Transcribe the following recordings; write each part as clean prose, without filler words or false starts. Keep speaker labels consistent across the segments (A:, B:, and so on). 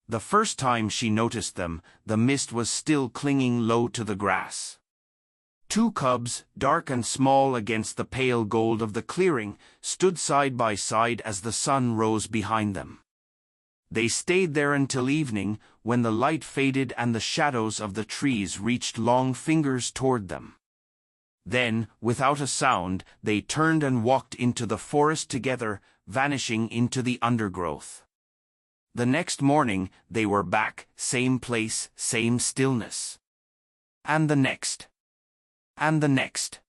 A: The first time she noticed them, the mist was still clinging low to the grass. Two cubs, dark and small against the pale gold of the clearing, stood side by side as the sun rose behind them. They stayed there until evening, when the light faded and the shadows of the trees reached long fingers toward them. Then, without a sound, they turned and walked into the forest together, vanishing into the undergrowth. The next morning, they were back, same place, same stillness. And the next. And the next.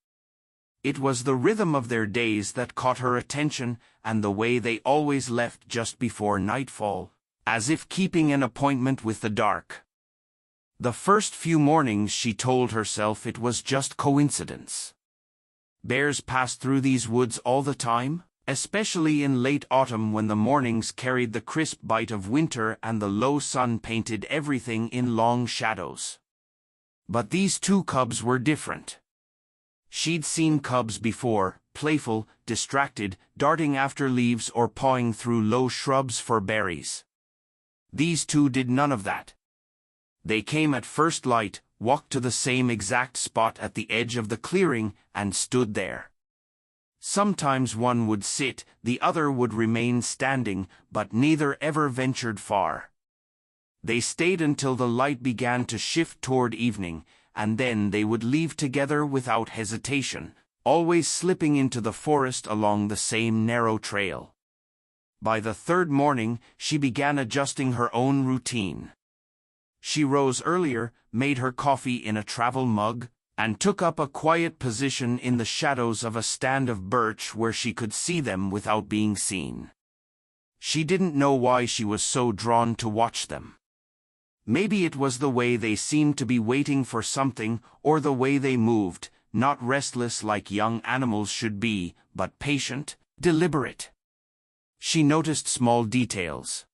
A: It was the rhythm of their days that caught her attention, and the way they always left just before nightfall, as if keeping an appointment with the dark. The first few mornings she told herself it was just coincidence. Bears passed through these woods all the time, especially in late autumn when the mornings carried the crisp bite of winter and the low sun painted everything in long shadows. But these two cubs were different. She'd seen cubs before, playful, distracted, darting after leaves or pawing through low shrubs for berries. These two did none of that. They came at first light, walked to the same exact spot at the edge of the clearing, and stood there. Sometimes one would sit, the other would remain standing, but neither ever ventured far. They stayed until the light began to shift toward evening, and then they would leave together without hesitation, always slipping into the forest along the same narrow trail. By the third morning, she began adjusting her own routine. She rose earlier, made her coffee in a travel mug, and took up a quiet position in the shadows of a stand of birch where she could see them without being seen. She didn't know why she was so drawn to watch them. Maybe it was the way they seemed to be waiting for something, or the way they moved, not restless like young animals should be, but patient, deliberate. She noticed small details.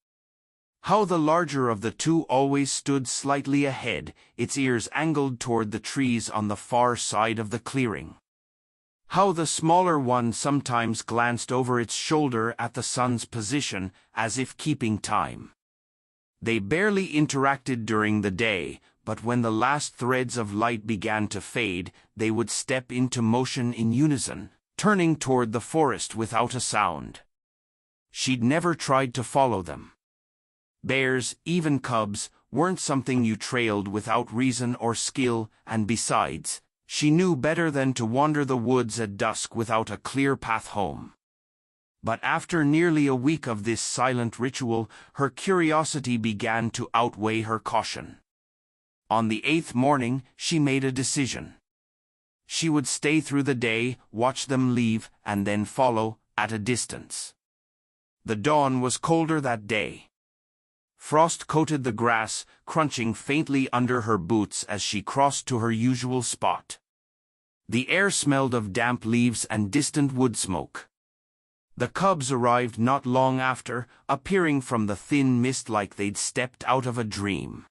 A: How the larger of the two always stood slightly ahead, its ears angled toward the trees on the far side of the clearing. How the smaller one sometimes glanced over its shoulder at the sun's position, as if keeping time. They barely interacted during the day, but when the last threads of light began to fade, they would step into motion in unison, turning toward the forest without a sound. She'd never tried to follow them. Bears, even cubs, weren't something you trailed without reason or skill, and besides, she knew better than to wander the woods at dusk without a clear path home. But after nearly a week of this silent ritual, her curiosity began to outweigh her caution. On the 8th morning, she made a decision. She would stay through the day, watch them leave, and then follow, at a distance. The dawn was colder that day. Frost coated the grass, crunching faintly under her boots as she crossed to her usual spot. The air smelled of damp leaves and distant wood smoke. The cubs arrived not long after, appearing from the thin mist like they'd stepped out of a dream.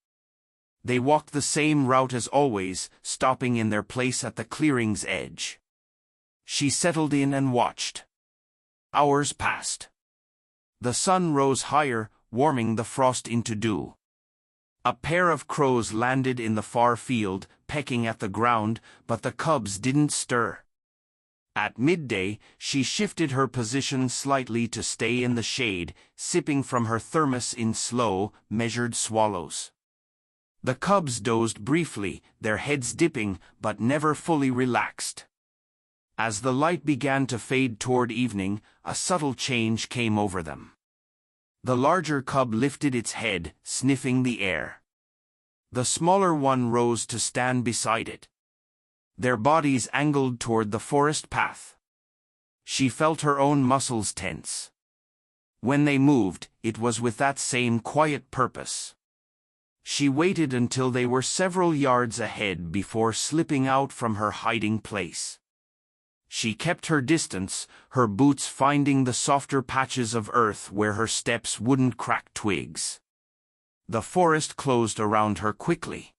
A: They walked the same route as always, stopping in their place at the clearing's edge. She settled in and watched. Hours passed. The sun rose higher, warming the frost into dew. A pair of crows landed in the far field, pecking at the ground, but the cubs didn't stir. At midday, she shifted her position slightly to stay in the shade, sipping from her thermos in slow, measured swallows. The cubs dozed briefly, their heads dipping, but never fully relaxed. As the light began to fade toward evening, a subtle change came over them. The larger cub lifted its head, sniffing the air. The smaller one rose to stand beside it. Their bodies angled toward the forest path. She felt her own muscles tense. When they moved, it was with that same quiet purpose. She waited until they were several yards ahead before slipping out from her hiding place. She kept her distance, her boots finding the softer patches of earth where her steps wouldn't crack twigs. The forest closed around her quickly.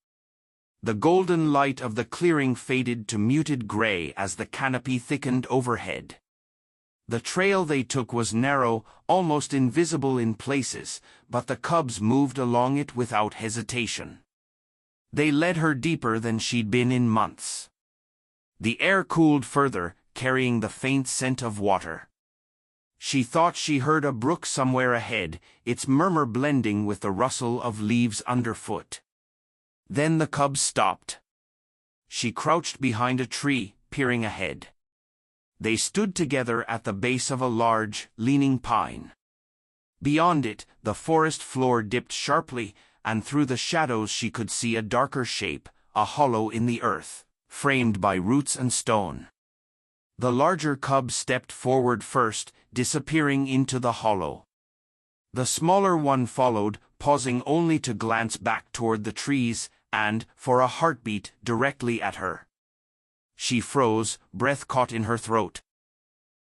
A: The golden light of the clearing faded to muted gray as the canopy thickened overhead. The trail they took was narrow, almost invisible in places, but the cubs moved along it without hesitation. They led her deeper than she'd been in months. The air cooled further, carrying the faint scent of water. She thought she heard a brook somewhere ahead, its murmur blending with the rustle of leaves underfoot. Then the cubs stopped. She crouched behind a tree, peering ahead. They stood together at the base of a large, leaning pine. Beyond it, the forest floor dipped sharply, and through the shadows she could see a darker shape, a hollow in the earth, framed by roots and stone. The larger cub stepped forward first, disappearing into the hollow. The smaller one followed, pausing only to glance back toward the trees, and, for a heartbeat, directly at her. She froze, breath caught in her throat.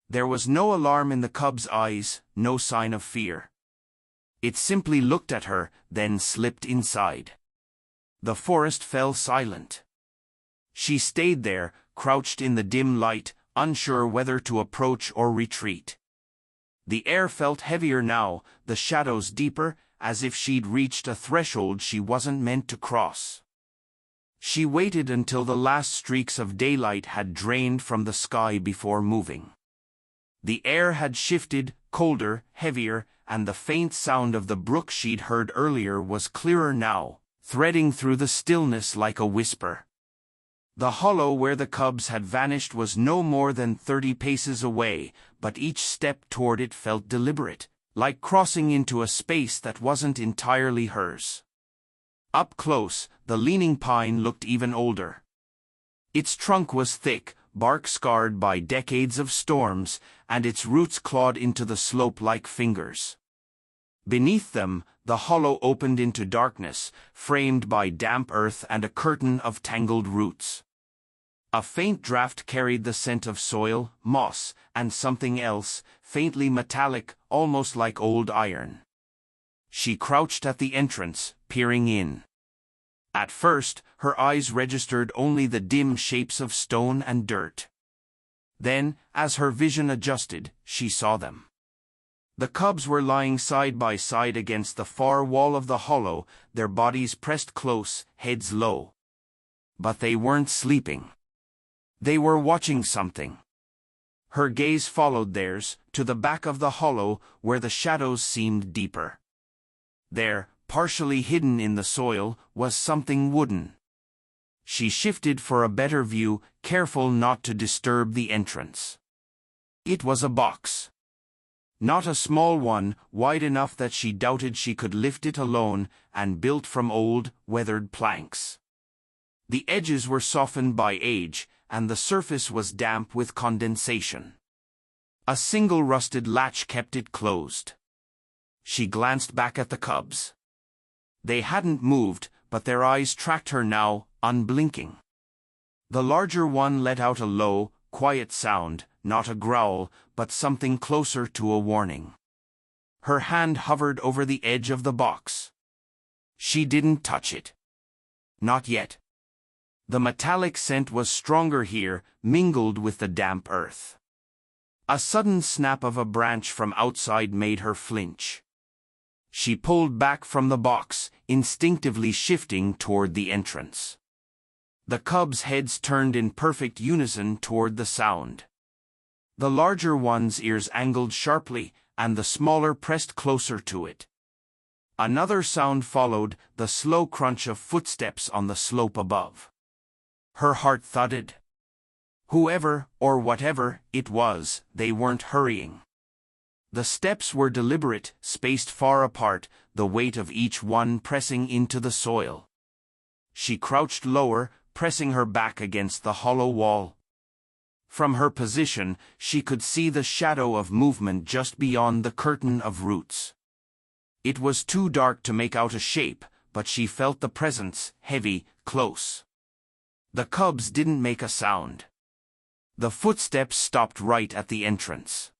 A: There was no alarm in the cub's eyes, no sign of fear. It simply looked at her, then slipped inside. The forest fell silent. She stayed there, crouched in the dim light, unsure whether to approach or retreat. The air felt heavier now, the shadows deeper, as if she'd reached a threshold she wasn't meant to cross. She waited until the last streaks of daylight had drained from the sky before moving. The air had shifted, colder, heavier, and the faint sound of the brook she'd heard earlier was clearer now, threading through the stillness like a whisper. The hollow where the cubs had vanished was no more than 30 paces away, but each step toward it felt deliberate, like crossing into a space that wasn't entirely hers. Up close, the leaning pine looked even older. Its trunk was thick, bark scarred by decades of storms, and its roots clawed into the slope like fingers. Beneath them, the hollow opened into darkness, framed by damp earth and a curtain of tangled roots. A faint draft carried the scent of soil, moss, and something else, faintly metallic, almost like old iron. She crouched at the entrance, peering in. At first, her eyes registered only the dim shapes of stone and dirt. Then, as her vision adjusted, she saw them. The cubs were lying side by side against the far wall of the hollow, their bodies pressed close, heads low. But they weren't sleeping. They were watching something. Her gaze followed theirs, to the back of the hollow, where the shadows seemed deeper. There, partially hidden in the soil, was something wooden. She shifted for a better view, careful not to disturb the entrance. It was a box. Not a small one, wide enough that she doubted she could lift it alone, and built from old, weathered planks. The edges were softened by age, and the surface was damp with condensation. A single rusted latch kept it closed. She glanced back at the cubs. They hadn't moved, but their eyes tracked her now, unblinking. The larger one let out a low, quiet sound, not a growl, but something closer to a warning. Her hand hovered over the edge of the box. She didn't touch it. Not yet. The metallic scent was stronger here, mingled with the damp earth. A sudden snap of a branch from outside made her flinch. She pulled back from the box, instinctively shifting toward the entrance. The cubs' heads turned in perfect unison toward the sound. The larger one's ears angled sharply, and the smaller pressed closer to it. Another sound followed, the slow crunch of footsteps on the slope above. Her heart thudded. Whoever, or whatever, it was, they weren't hurrying. The steps were deliberate, spaced far apart, the weight of each one pressing into the soil. She crouched lower, pressing her back against the hollow wall. From her position, she could see the shadow of movement just beyond the curtain of roots. It was too dark to make out a shape, but she felt the presence, heavy, close. The cubs didn't make a sound. The footsteps stopped right at the entrance.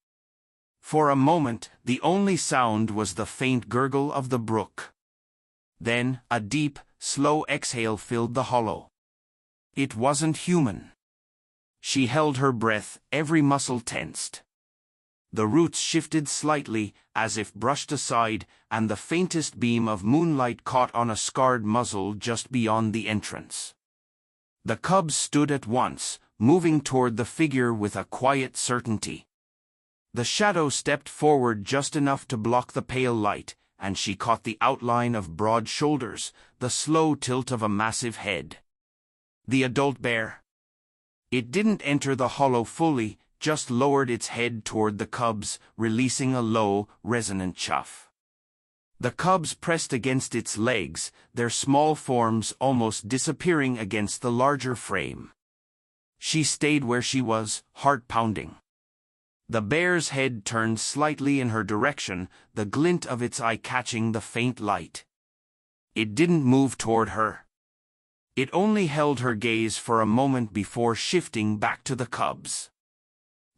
A: For a moment, the only sound was the faint gurgle of the brook. Then, a deep, slow exhale filled the hollow. It wasn't human. She held her breath, every muscle tensed. The roots shifted slightly, as if brushed aside, and the faintest beam of moonlight caught on a scarred muzzle just beyond the entrance. The cubs stood at once, moving toward the figure with a quiet certainty. The shadow stepped forward just enough to block the pale light, and she caught the outline of broad shoulders, the slow tilt of a massive head. The adult bear. It didn't enter the hollow fully, just lowered its head toward the cubs, releasing a low, resonant chuff. The cubs pressed against its legs, their small forms almost disappearing against the larger frame. She stayed where she was, heart pounding. The bear's head turned slightly in her direction, the glint of its eye catching the faint light. It didn't move toward her. It only held her gaze for a moment before shifting back to the cubs.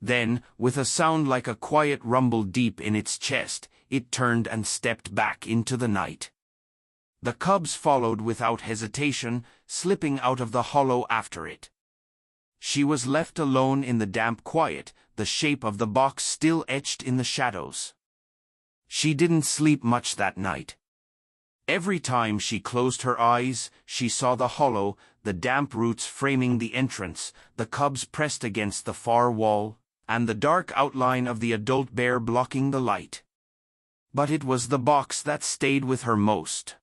A: Then, with a sound like a quiet rumble deep in its chest, it turned and stepped back into the night. The cubs followed without hesitation, slipping out of the hollow after it. She was left alone in the damp quiet, the shape of the box still etched in the shadows. She didn't sleep much that night. Every time she closed her eyes, she saw the hollow, the damp roots framing the entrance, the cubs pressed against the far wall, and the dark outline of the adult bear blocking the light. But it was the box that stayed with her most.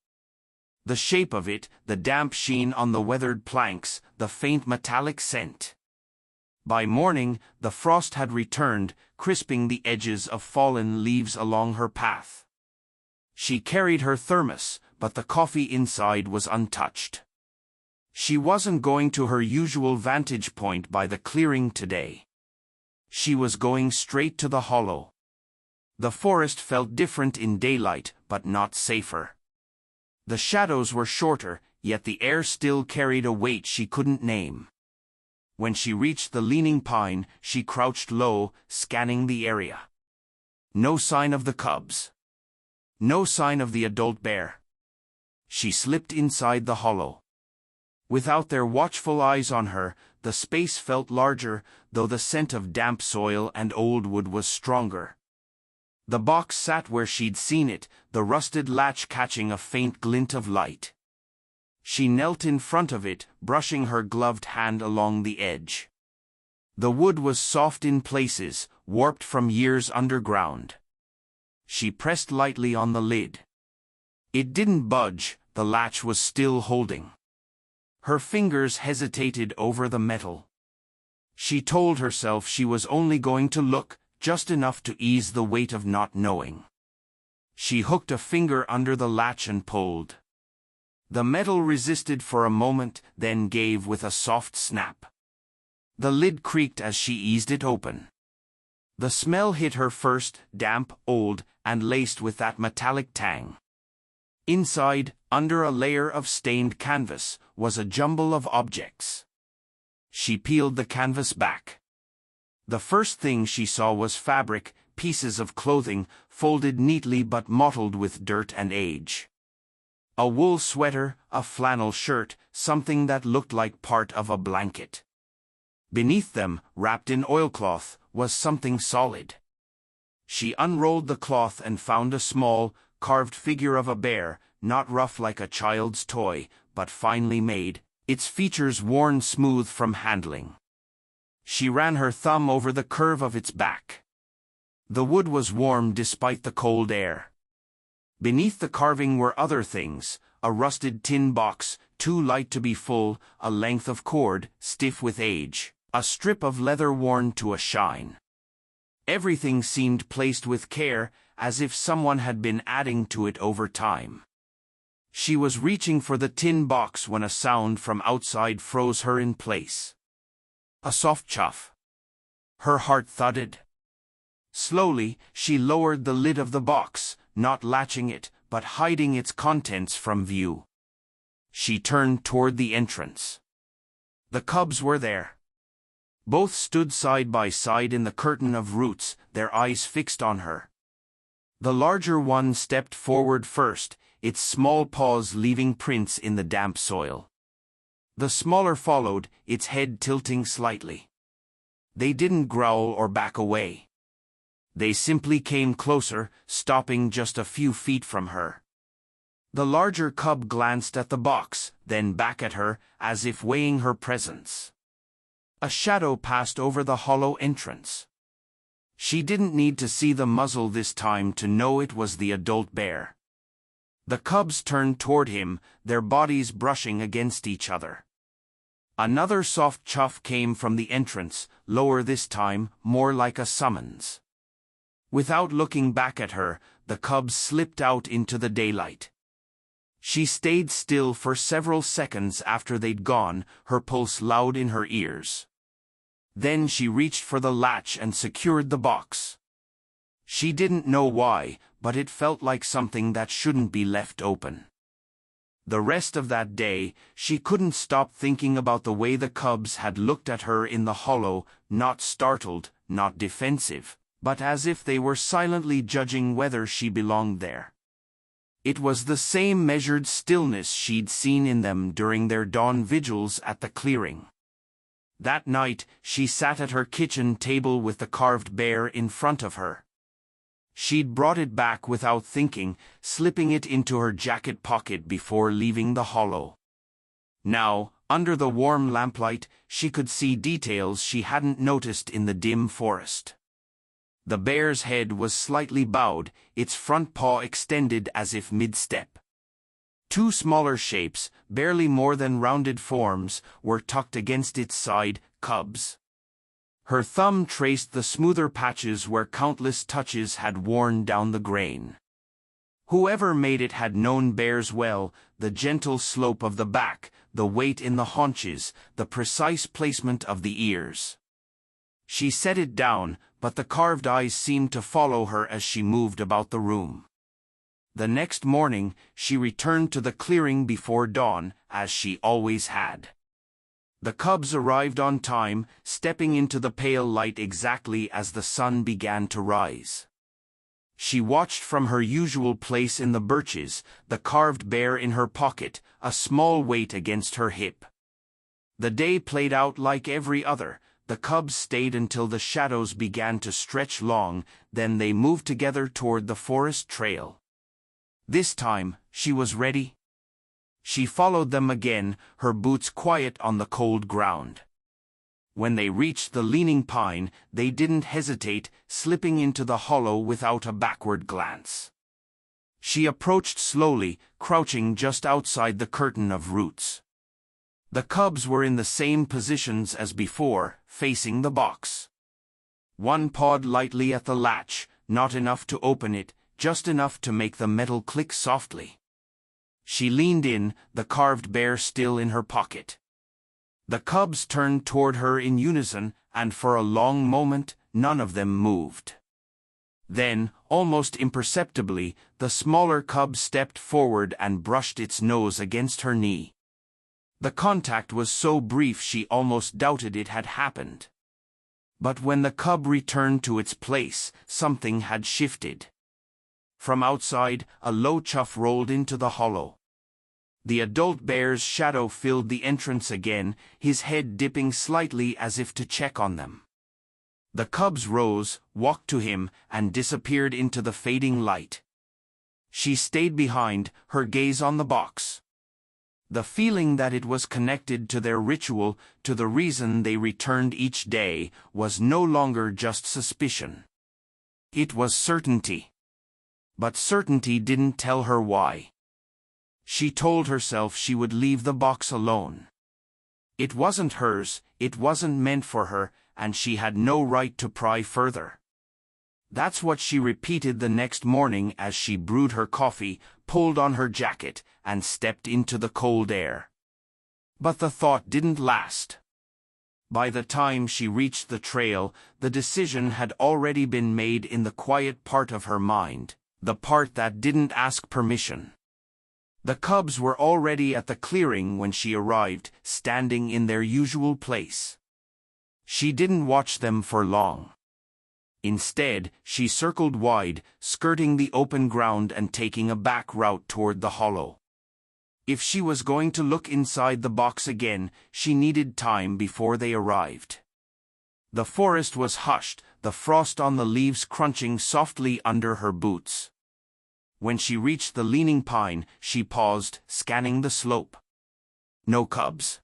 A: The shape of it, the damp sheen on the weathered planks, the faint metallic scent. By morning, the frost had returned, crisping the edges of fallen leaves along her path. She carried her thermos, but the coffee inside was untouched. She wasn't going to her usual vantage point by the clearing today. She was going straight to the hollow. The forest felt different in daylight, but not safer. The shadows were shorter, yet the air still carried a weight she couldn't name. When she reached the leaning pine, she crouched low, scanning the area. No sign of the cubs. No sign of the adult bear. She slipped inside the hollow. Without their watchful eyes on her, the space felt larger, though the scent of damp soil and old wood was stronger. The box sat where she'd seen it, the rusted latch catching a faint glint of light. She knelt in front of it, brushing her gloved hand along the edge. The wood was soft in places, warped from years underground. She pressed lightly on the lid. It didn't budge, the latch was still holding. Her fingers hesitated over the metal. She told herself she was only going to look, just enough to ease the weight of not knowing. She hooked a finger under the latch and pulled. The metal resisted for a moment, then gave with a soft snap. The lid creaked as she eased it open. The smell hit her first, damp, old, and laced with that metallic tang. Inside, under a layer of stained canvas, was a jumble of objects. She peeled the canvas back. The first thing she saw was fabric, pieces of clothing, folded neatly but mottled with dirt and age. A wool sweater, a flannel shirt, something that looked like part of a blanket. Beneath them, wrapped in oilcloth, was something solid. She unrolled the cloth and found a small, carved figure of a bear, not rough like a child's toy, but finely made, its features worn smooth from handling. She ran her thumb over the curve of its back. The wood was warm despite the cold air. Beneath the carving were other things, a rusted tin box, too light to be full, a length of cord, stiff with age, a strip of leather worn to a shine. Everything seemed placed with care, as if someone had been adding to it over time. She was reaching for the tin box when a sound from outside froze her in place. A soft chuff. Her heart thudded. Slowly, she lowered the lid of the box, not latching it, but hiding its contents from view. She turned toward the entrance. The cubs were there. Both stood side by side in the curtain of roots, their eyes fixed on her. The larger one stepped forward first, its small paws leaving prints in the damp soil. The smaller followed, its head tilting slightly. They didn't growl or back away. They simply came closer, stopping just a few feet from her. The larger cub glanced at the box, then back at her, as if weighing her presence. A shadow passed over the hollow entrance. She didn't need to see the muzzle this time to know it was the adult bear. The cubs turned toward him, their bodies brushing against each other. Another soft chuff came from the entrance, lower this time, more like a summons. Without looking back at her, the cubs slipped out into the daylight. She stayed still for several seconds after they'd gone, her pulse loud in her ears. Then she reached for the latch and secured the box. She didn't know why, but it felt like something that shouldn't be left open. The rest of that day, she couldn't stop thinking about the way the cubs had looked at her in the hollow, not startled, not defensive, but as if they were silently judging whether she belonged there. It was the same measured stillness she'd seen in them during their dawn vigils at the clearing. That night, she sat at her kitchen table with the carved bear in front of her. She'd brought it back without thinking, slipping it into her jacket pocket before leaving the hollow. Now, under the warm lamplight, she could see details she hadn't noticed in the dim forest. The bear's head was slightly bowed, its front paw extended as if mid-step. Two smaller shapes, barely more than rounded forms, were tucked against its side, cubs. Her thumb traced the smoother patches where countless touches had worn down the grain. Whoever made it had known bears well, the gentle slope of the back, the weight in the haunches, the precise placement of the ears. She set it down, but the carved eyes seemed to follow her as she moved about the room. The next morning, she returned to the clearing before dawn, as she always had. The cubs arrived on time, stepping into the pale light exactly as the sun began to rise. She watched from her usual place in the birches, the carved bear in her pocket, a small weight against her hip. The day played out like every other. The cubs stayed until the shadows began to stretch long, then they moved together toward the forest trail. This time, she was ready. She followed them again, her boots quiet on the cold ground. When they reached the leaning pine, they didn't hesitate, slipping into the hollow without a backward glance. She approached slowly, crouching just outside the curtain of roots. The cubs were in the same positions as before, facing the box. One pawed lightly at the latch, not enough to open it, just enough to make the metal click softly. She leaned in, the carved bear still in her pocket. The cubs turned toward her in unison, and for a long moment, none of them moved. Then, almost imperceptibly, the smaller cub stepped forward and brushed its nose against her knee. The contact was so brief she almost doubted it had happened. But when the cub returned to its place, something had shifted. From outside, a low chuff rolled into the hollow. The adult bear's shadow filled the entrance again, his head dipping slightly as if to check on them. The cubs rose, walked to him, and disappeared into the fading light. She stayed behind, her gaze on the box. The feeling that it was connected to their ritual, to the reason they returned each day, was no longer just suspicion. It was certainty. But certainty didn't tell her why. She told herself she would leave the box alone. It wasn't hers, it wasn't meant for her, and she had no right to pry further. That's what she repeated the next morning as she brewed her coffee, pulled on her jacket, and stepped into the cold air. But the thought didn't last. By the time she reached the trail, the decision had already been made in the quiet part of her mind, the part that didn't ask permission. The cubs were already at the clearing when she arrived, standing in their usual place. She didn't watch them for long. Instead, she circled wide, skirting the open ground and taking a back route toward the hollow. If she was going to look inside the box again, she needed time before they arrived. The forest was hushed, the frost on the leaves crunching softly under her boots. When she reached the leaning pine, she paused, scanning the slope. No cubs.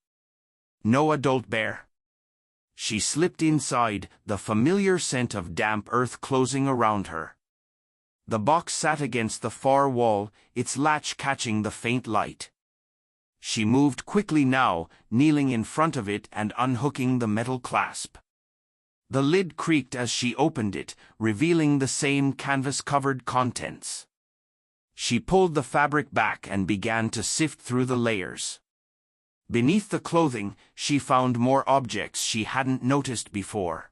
A: No adult bear. She slipped inside, the familiar scent of damp earth closing around her. The box sat against the far wall, its latch catching the faint light. She moved quickly now, kneeling in front of it and unhooking the metal clasp. The lid creaked as she opened it, revealing the same canvas-covered contents. She pulled the fabric back and began to sift through the layers. Beneath the clothing, she found more objects she hadn't noticed before.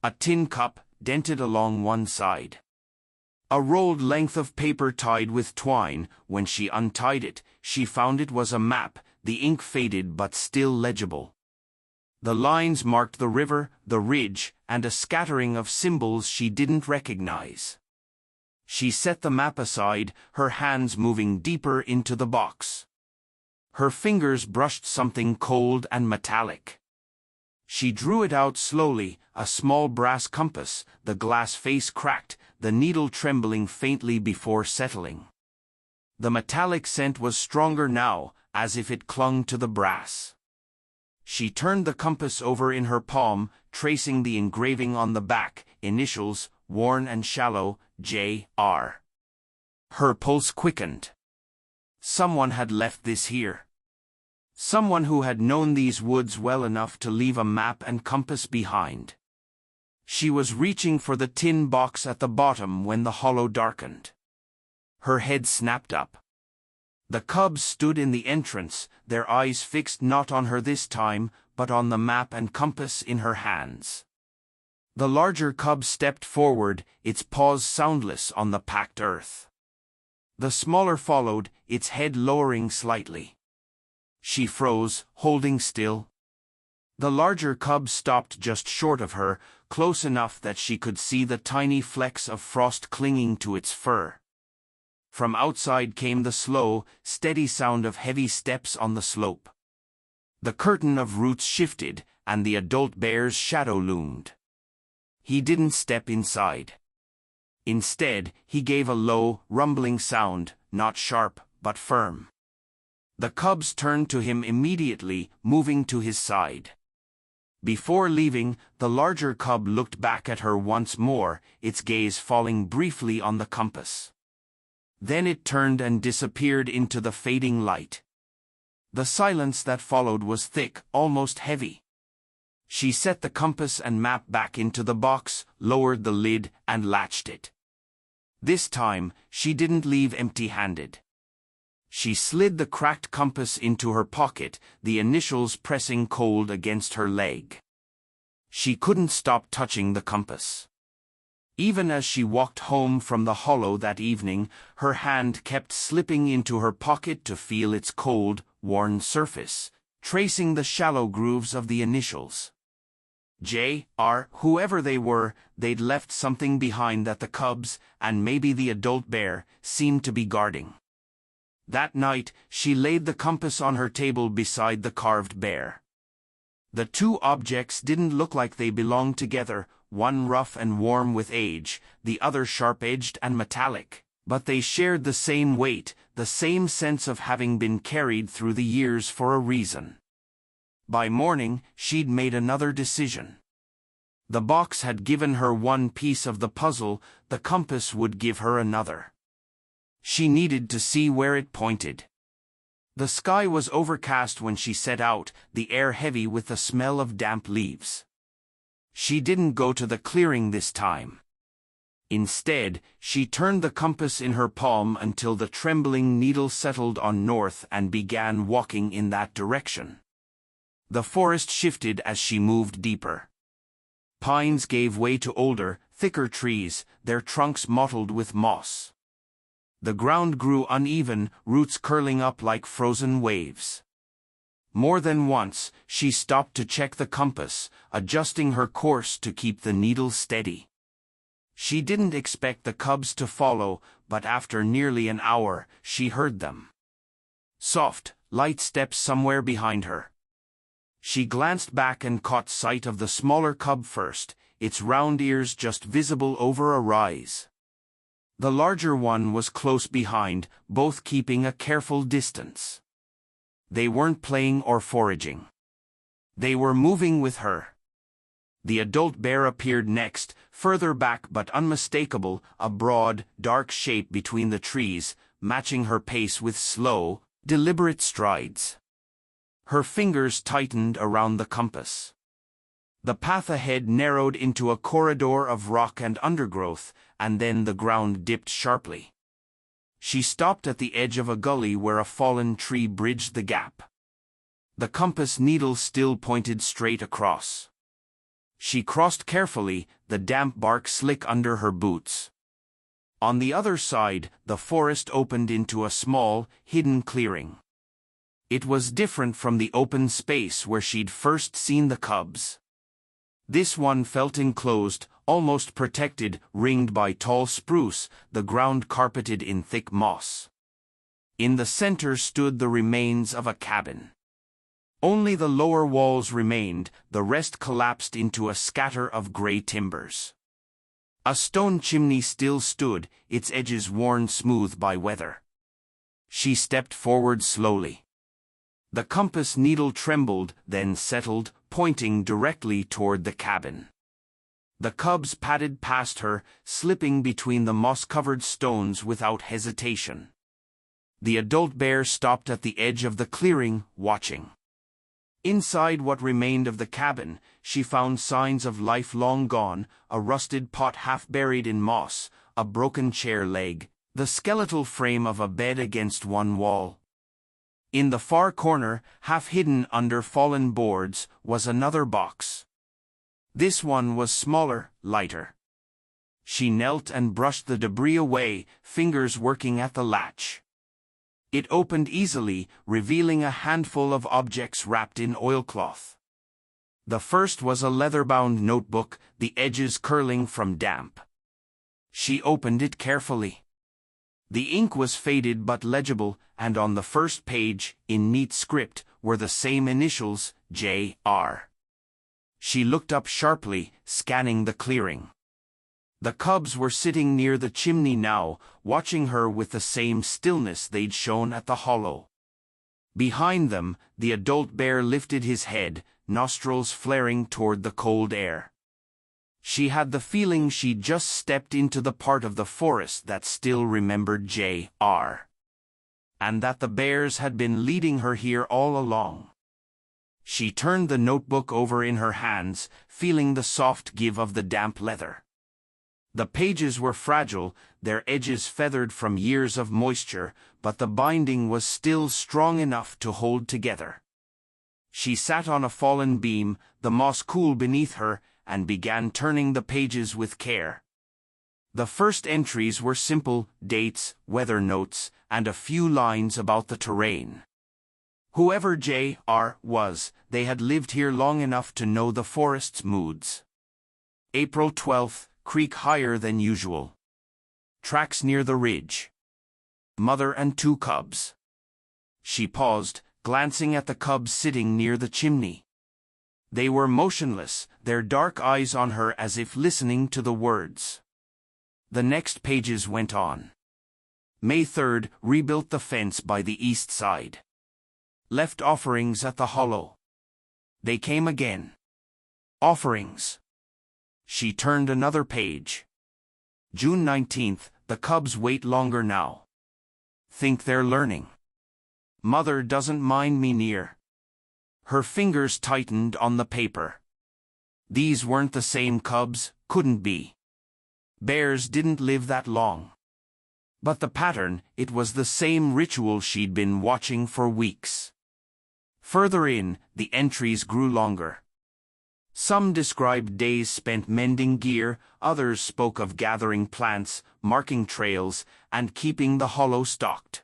A: A tin cup, dented along one side. A rolled length of paper tied with twine. When she untied it, she found it was a map, the ink faded but still legible. The lines marked the river, the ridge, and a scattering of symbols she didn't recognize. She set the map aside, her hands moving deeper into the box. Her fingers brushed something cold and metallic. She drew it out slowly, a small brass compass, the glass face cracked, the needle trembling faintly before settling. The metallic scent was stronger now, as if it clung to the brass. She turned the compass over in her palm, tracing the engraving on the back, initials, worn and shallow, J.R. Her pulse quickened. Someone had left this here. Someone who had known these woods well enough to leave a map and compass behind. She was reaching for the tin box at the bottom when the hollow darkened. Her head snapped up. The cubs stood in the entrance, their eyes fixed not on her this time, but on the map and compass in her hands. The larger cub stepped forward, its paws soundless on the packed earth. The smaller followed, its head lowering slightly. She froze, holding still. The larger cub stopped just short of her, close enough that she could see the tiny flecks of frost clinging to its fur. From outside came the slow, steady sound of heavy steps on the slope. The curtain of roots shifted, and the adult bear's shadow loomed. He didn't step inside. Instead, he gave a low, rumbling sound, not sharp, but firm. The cubs turned to him immediately, moving to his side. Before leaving, the larger cub looked back at her once more, its gaze falling briefly on the compass. Then it turned and disappeared into the fading light. The silence that followed was thick, almost heavy. She set the compass and map back into the box, lowered the lid, and latched it. This time, she didn't leave empty-handed. She slid the cracked compass into her pocket, the initials pressing cold against her leg. She couldn't stop touching the compass. Even as she walked home from the hollow that evening, her hand kept slipping into her pocket to feel its cold, worn surface, tracing the shallow grooves of the initials. J.R. Whoever they were, they'd left something behind that the cubs, and maybe the adult bear, seemed to be guarding. That night, she laid the compass on her table beside the carved bear. The two objects didn't look like they belonged together, one rough and warm with age, the other sharp-edged and metallic, but they shared the same weight, the same sense of having been carried through the years for a reason. By morning, she'd made another decision. The box had given her one piece of the puzzle, the compass would give her another. She needed to see where it pointed. The sky was overcast when she set out, the air heavy with the smell of damp leaves. She didn't go to the clearing this time. Instead, she turned the compass in her palm until the trembling needle settled on north and began walking in that direction. The forest shifted as she moved deeper. Pines gave way to older, thicker trees, their trunks mottled with moss. The ground grew uneven, roots curling up like frozen waves. More than once, she stopped to check the compass, adjusting her course to keep the needle steady. She didn't expect the cubs to follow, but after nearly an hour, she heard them. Soft, light steps somewhere behind her. She glanced back and caught sight of the smaller cub first, its round ears just visible over a rise. The larger one was close behind, both keeping a careful distance. They weren't playing or foraging. They were moving with her. The adult bear appeared next, further back but unmistakable, a broad, dark shape between the trees, matching her pace with slow, deliberate strides. Her fingers tightened around the compass. The path ahead narrowed into a corridor of rock and undergrowth, and then the ground dipped sharply. She stopped at the edge of a gully where a fallen tree bridged the gap. The compass needle still pointed straight across. She crossed carefully, the damp bark slick under her boots. On the other side, the forest opened into a small, hidden clearing. It was different from the open space where she'd first seen the cubs. This one felt enclosed, almost protected, ringed by tall spruce, the ground carpeted in thick moss. In the center stood the remains of a cabin. Only the lower walls remained, the rest collapsed into a scatter of gray timbers. A stone chimney still stood, its edges worn smooth by weather. She stepped forward slowly. The compass needle trembled, then settled, pointing directly toward the cabin. The cubs padded past her, slipping between the moss-covered stones without hesitation. The adult bear stopped at the edge of the clearing, watching. Inside what remained of the cabin, she found signs of life long gone, a rusted pot half buried in moss, a broken chair leg, the skeletal frame of a bed against one wall. In the far corner, half hidden under fallen boards, was another box. This one was smaller, lighter. She knelt and brushed the debris away, fingers working at the latch. It opened easily, revealing a handful of objects wrapped in oilcloth. The first was a leather-bound notebook, the edges curling from damp. She opened it carefully. The ink was faded but legible, and on the first page, in neat script, were the same initials, J.R. She looked up sharply, scanning the clearing. The cubs were sitting near the chimney now, watching her with the same stillness they'd shown at the hollow. Behind them, the adult bear lifted his head, nostrils flaring toward the cold air. She had the feeling she'd just stepped into the part of the forest that still remembered J.R. and that the bears had been leading her here all along. She turned the notebook over in her hands, feeling the soft give of the damp leather. The pages were fragile, their edges feathered from years of moisture, but the binding was still strong enough to hold together. She sat on a fallen beam, the moss cool beneath her, and began turning the pages with care. The first entries were simple, dates, weather notes, and a few lines about the terrain. Whoever J.R. was, they had lived here long enough to know the forest's moods. April 12th, creek higher than usual. Tracks near the ridge. Mother and two cubs. She paused, glancing at the cubs sitting near the chimney. They were motionless, their dark eyes on her as if listening to the words. The next pages went on. May 3rd, rebuilt the fence by the east side. Left offerings at the hollow. They came again. Offerings. She turned another page. June 19th, the cubs wait longer now. Think they're learning. Mother doesn't mind me near. Her fingers tightened on the paper. These weren't the same cubs, couldn't be. Bears didn't live that long. But the pattern, it was the same ritual she'd been watching for weeks. Further in, the entries grew longer. Some described days spent mending gear, others spoke of gathering plants, marking trails, and keeping the hollow stocked.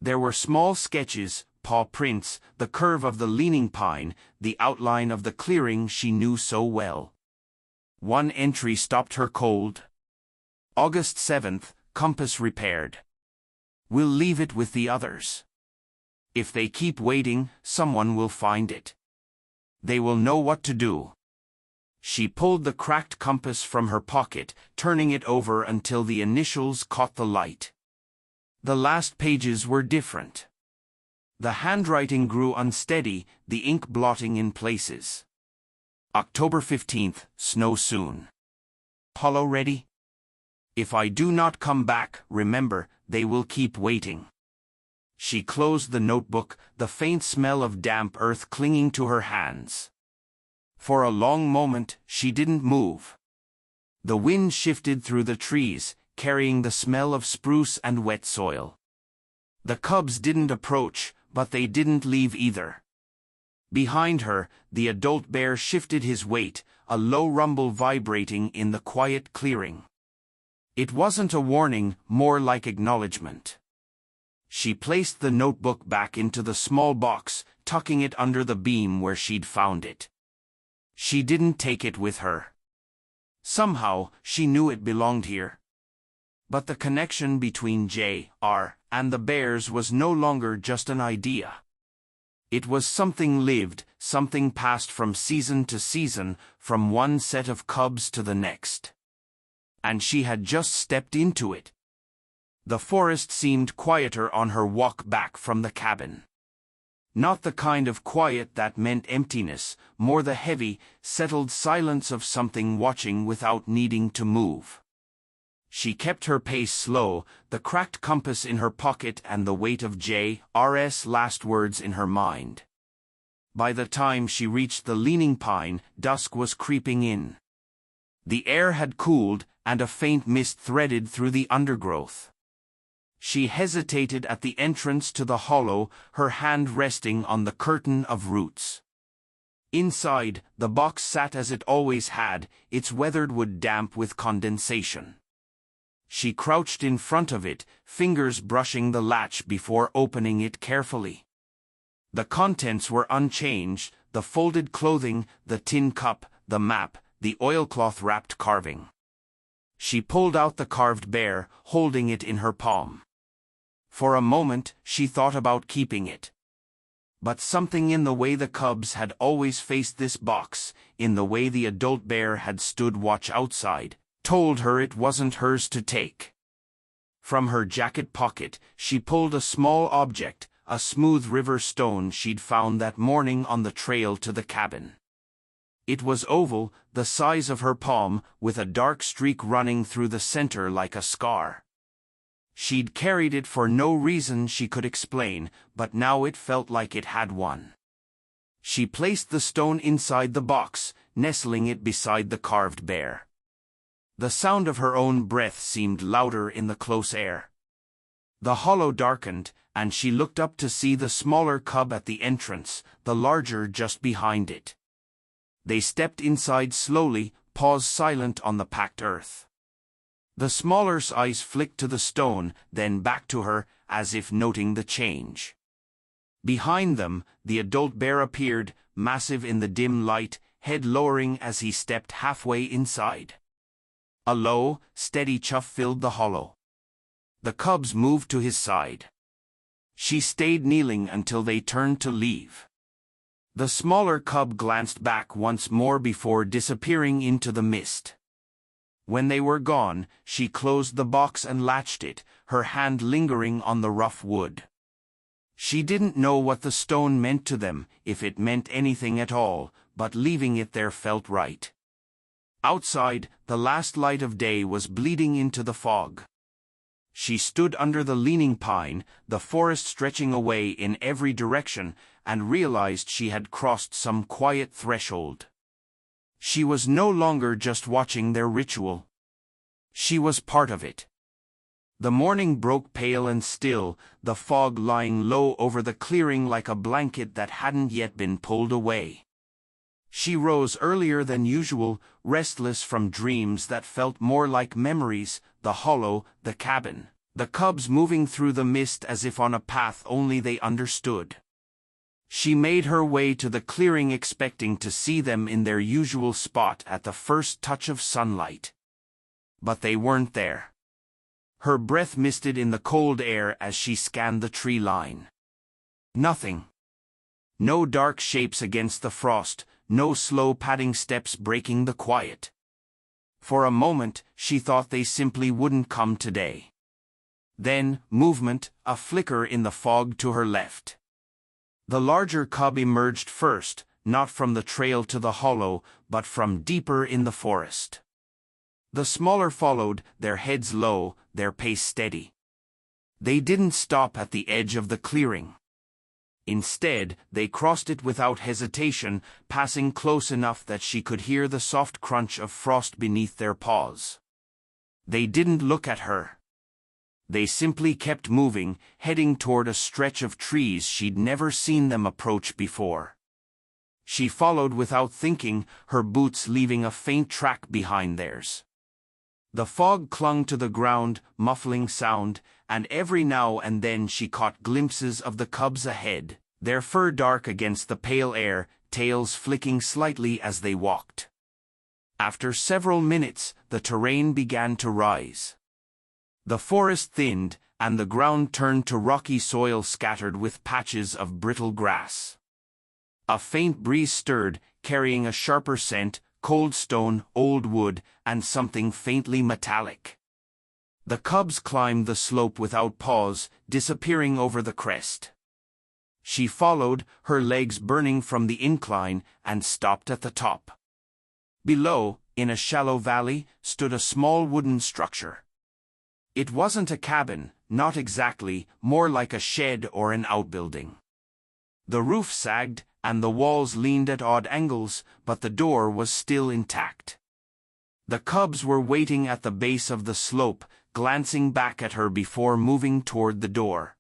A: There were small sketches, paw prints, the curve of the leaning pine, the outline of the clearing she knew so well. One entry stopped her cold. August 7th, compass repaired. We'll leave it with the others. If they keep waiting, someone will find it. They will know what to do. She pulled the cracked compass from her pocket, turning it over until the initials caught the light. The last pages were different. The handwriting grew unsteady, the ink blotting in places. October 15th, snow soon. Hollow ready? If I do not come back, remember, they will keep waiting. She closed the notebook, the faint smell of damp earth clinging to her hands. For a long moment, she didn't move. The wind shifted through the trees, carrying the smell of spruce and wet soil. The cubs didn't approach, but they didn't leave either. Behind her, the adult bear shifted his weight, a low rumble vibrating in the quiet clearing. It wasn't a warning, more like acknowledgement. She placed the notebook back into the small box, tucking it under the beam where she'd found it. She didn't take it with her. Somehow, she knew it belonged here. But the connection between J.R. and the bears was no longer just an idea. It was something lived, something passed from season to season, from one set of cubs to the next. And she had just stepped into it. The forest seemed quieter on her walk back from the cabin. Not the kind of quiet that meant emptiness, more the heavy, settled silence of something watching without needing to move. She kept her pace slow, the cracked compass in her pocket and the weight of J.R.'s last words in her mind. By the time she reached the leaning pine, dusk was creeping in. The air had cooled, and a faint mist threaded through the undergrowth. She hesitated at the entrance to the hollow, her hand resting on the curtain of roots. Inside, the box sat as it always had, its weathered wood damp with condensation. She crouched in front of it, fingers brushing the latch before opening it carefully. The contents were unchanged, the folded clothing, the tin cup, the map, the oilcloth-wrapped carving. She pulled out the carved bear, holding it in her palm. For a moment, she thought about keeping it. But something in the way the cubs had always faced this box, in the way the adult bear had stood watch outside, told her it wasn't hers to take. From her jacket pocket, she pulled a small object, a smooth river stone she'd found that morning on the trail to the cabin. It was oval, the size of her palm, with a dark streak running through the center like a scar. She'd carried it for no reason she could explain, but now it felt like it had one. She placed the stone inside the box, nestling it beside the carved bear. The sound of her own breath seemed louder in the close air. The hollow darkened, and she looked up to see the smaller cub at the entrance, the larger just behind it. They stepped inside slowly, paws silent on the packed earth. The smaller's eyes flicked to the stone, then back to her, as if noting the change. Behind them, the adult bear appeared, massive in the dim light, head lowering as he stepped halfway inside. A low, steady chuff filled the hollow. The cubs moved to his side. She stayed kneeling until they turned to leave. The smaller cub glanced back once more before disappearing into the mist. When they were gone, she closed the box and latched it, her hand lingering on the rough wood. She didn't know what the stone meant to them, if it meant anything at all, but leaving it there felt right. Outside, the last light of day was bleeding into the fog. She stood under the leaning pine, the forest stretching away in every direction, and realized she had crossed some quiet threshold. She was no longer just watching their ritual. She was part of it. The morning broke pale and still, the fog lying low over the clearing like a blanket that hadn't yet been pulled away. She rose earlier than usual, restless from dreams that felt more like memories, the hollow, the cabin, the cubs moving through the mist as if on a path only they understood. She made her way to the clearing expecting to see them in their usual spot at the first touch of sunlight. But they weren't there. Her breath misted in the cold air as she scanned the tree line. Nothing. No dark shapes against the frost, no slow padding steps breaking the quiet. For a moment, she thought they simply wouldn't come today. Then, movement, a flicker in the fog to her left. The larger cub emerged first, not from the trail to the hollow, but from deeper in the forest. The smaller followed, their heads low, their pace steady. They didn't stop at the edge of the clearing. Instead, they crossed it without hesitation, passing close enough that she could hear the soft crunch of frost beneath their paws. They didn't look at her. They simply kept moving, heading toward a stretch of trees she'd never seen them approach before. She followed without thinking, her boots leaving a faint track behind theirs. The fog clung to the ground, muffling sound, and every now and then she caught glimpses of the cubs ahead, their fur dark against the pale air, tails flicking slightly as they walked. After several minutes, the terrain began to rise. The forest thinned, and the ground turned to rocky soil scattered with patches of brittle grass. A faint breeze stirred, carrying a sharper scent, cold stone, old wood, and something faintly metallic. The cubs climbed the slope without pause, disappearing over the crest. She followed, her legs burning from the incline, and stopped at the top. Below, in a shallow valley, stood a small wooden structure. It wasn't a cabin, not exactly, more like a shed or an outbuilding. The roof sagged, and the walls leaned at odd angles, but the door was still intact. The cubs were waiting at the base of the slope, glancing back at her before moving toward the door.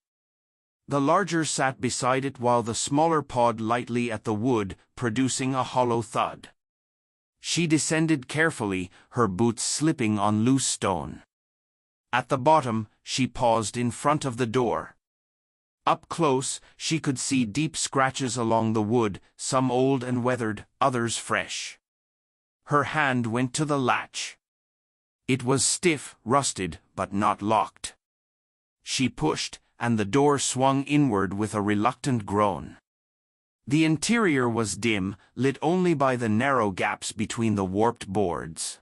A: The larger sat beside it while the smaller pawed lightly at the wood, producing a hollow thud. She descended carefully, her boots slipping on loose stone. At the bottom, she paused in front of the door. Up close, she could see deep scratches along the wood, some old and weathered, others fresh. Her hand went to the latch. It was stiff, rusted, but not locked. She pushed, and the door swung inward with a reluctant groan. The interior was dim, lit only by the narrow gaps between the warped boards.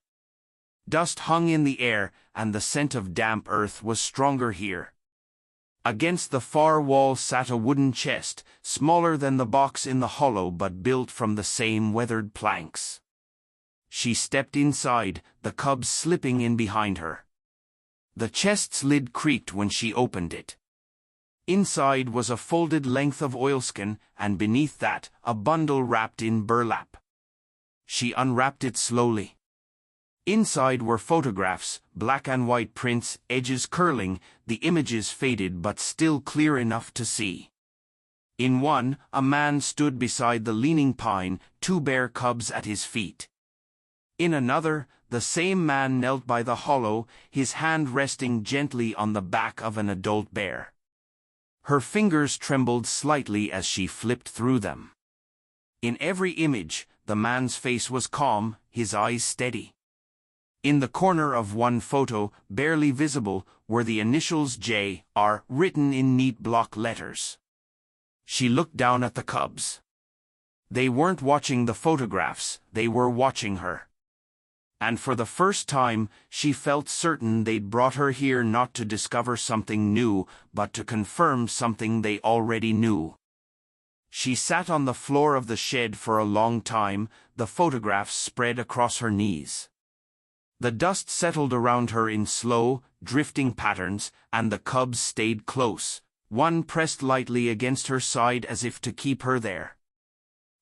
A: Dust hung in the air, and the scent of damp earth was stronger here. Against the far wall sat a wooden chest, smaller than the box in the hollow but built from the same weathered planks. She stepped inside, the cubs slipping in behind her. The chest's lid creaked when she opened it. Inside was a folded length of oilskin, and beneath that, a bundle wrapped in burlap. She unwrapped it slowly. Inside were photographs, black and white prints, edges curling, the images faded but still clear enough to see. In one, a man stood beside the leaning pine, two bear cubs at his feet. In another, the same man knelt by the hollow, his hand resting gently on the back of an adult bear. Her fingers trembled slightly as she flipped through them. In every image, the man's face was calm, his eyes steady. In the corner of one photo, barely visible, were the initials J.R. written in neat block letters. She looked down at the cubs. They weren't watching the photographs, they were watching her. And for the first time, she felt certain they'd brought her here not to discover something new, but to confirm something they already knew. She sat on the floor of the shed for a long time, the photographs spread across her knees. The dust settled around her in slow, drifting patterns, and the cubs stayed close, one pressed lightly against her side as if to keep her there.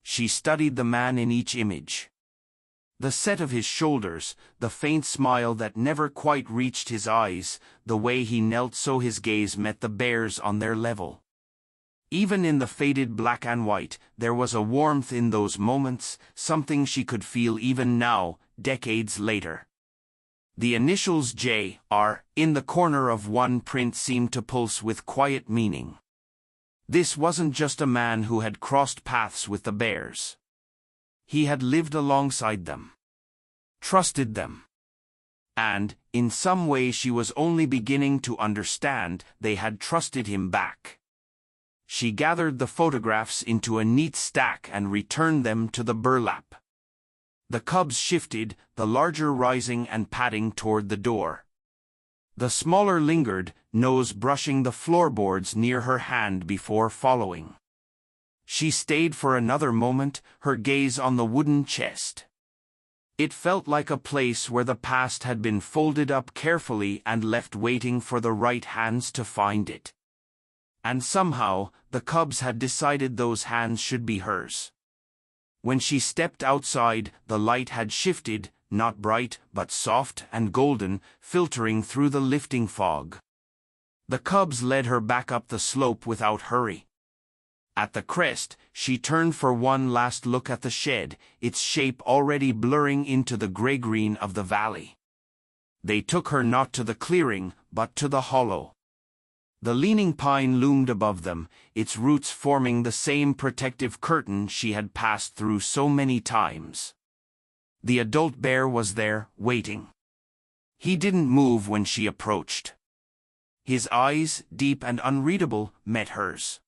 A: She studied the man in each image. The set of his shoulders, the faint smile that never quite reached his eyes, the way he knelt so his gaze met the bear's on their level. Even in the faded black and white, there was a warmth in those moments, something she could feel even now, decades later. The initials J.R. in the corner of one print seemed to pulse with quiet meaning. This wasn't just a man who had crossed paths with the bears. He had lived alongside them. Trusted them. And, in some way she was only beginning to understand, they had trusted him back. She gathered the photographs into a neat stack and returned them to the burlap. The cubs shifted, the larger rising and padding toward the door. The smaller lingered, nose brushing the floorboards near her hand before following. She stayed for another moment, her gaze on the wooden chest. It felt like a place where the past had been folded up carefully and left waiting for the right hands to find it. And somehow, the cubs had decided those hands should be hers. When she stepped outside, the light had shifted, not bright, but soft and golden, filtering through the lifting fog. The cubs led her back up the slope without hurry. At the crest, she turned for one last look at the shed, its shape already blurring into the gray-green of the valley. They took her not to the clearing, but to the hollow. The leaning pine loomed above them, its roots forming the same protective curtain she had passed through so many times. The adult bear was there, waiting. He didn't move when she approached. His eyes, deep and unreadable, met hers.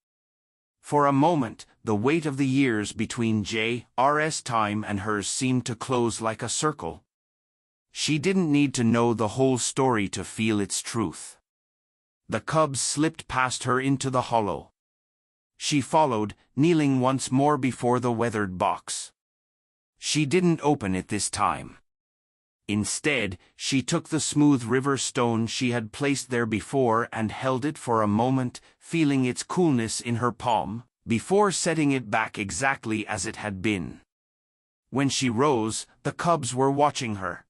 A: For a moment, the weight of the years between J.R.'s time and hers seemed to close like a circle. She didn't need to know the whole story to feel its truth. The cubs slipped past her into the hollow. She followed, kneeling once more before the weathered box. She didn't open it this time. Instead, she took the smooth river stone she had placed there before and held it for a moment, feeling its coolness in her palm, before setting it back exactly as it had been. When she rose, the cubs were watching her.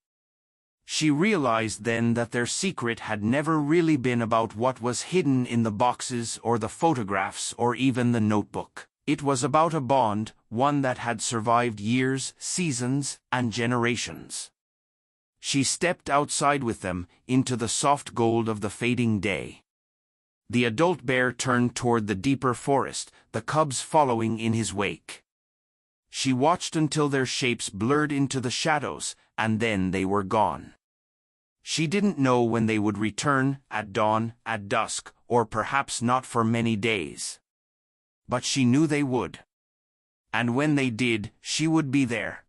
A: She realized then that their secret had never really been about what was hidden in the boxes or the photographs or even the notebook. It was about a bond, one that had survived years, seasons, and generations. She stepped outside with them, into the soft gold of the fading day. The adult bear turned toward the deeper forest, the cubs following in his wake. She watched until their shapes blurred into the shadows, and then they were gone. She didn't know when they would return, at dawn, at dusk, or perhaps not for many days. But she knew they would. And when they did, she would be there.